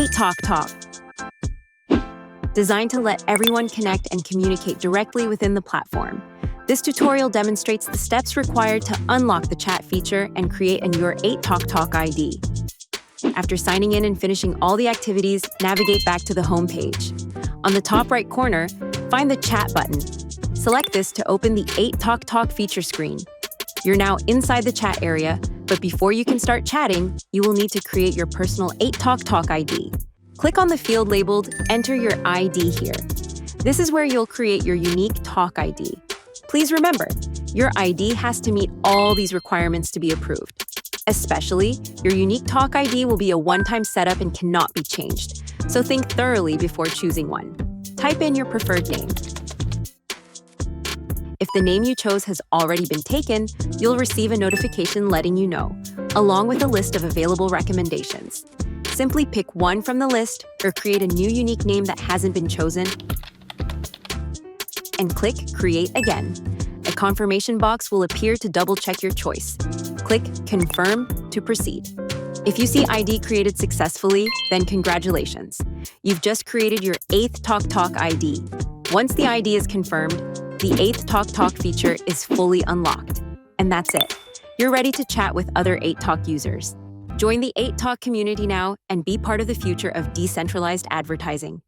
Talk. Designed to let everyone connect and communicate directly within the platform. This tutorial demonstrates the steps required to unlock the chat feature and create your Talk ID. After signing in and finishing all the activities, navigate back to the home page. On the top right corner, find the chat button. Select this to open the Talk feature screen. You're now inside the chat area, but before you can start chatting, you will need to create your personal Talk ID. Click on the field labeled Enter Your ID here. This is where you'll create your unique Talk ID. Please remember, your ID has to meet all these requirements to be approved. Especially, your unique Talk ID will be a one-time setup and cannot be changed, so think thoroughly before choosing one. Type in your preferred name. If the name you chose has already been taken, you'll receive a notification letting you know, along with a list of available recommendations. Simply pick one from the list or create a new unique name that hasn't been chosen, and click Create Again. A confirmation box will appear to double-check your choice. Click Confirm to proceed. If you see ID created successfully, then congratulations. You've just created your 8th Talk ID. Once the ID is confirmed, the 8th Talk feature is fully unlocked. And that's it. You're ready to chat with other Talk users. Join the Talk community now and be part of the future of decentralized advertising.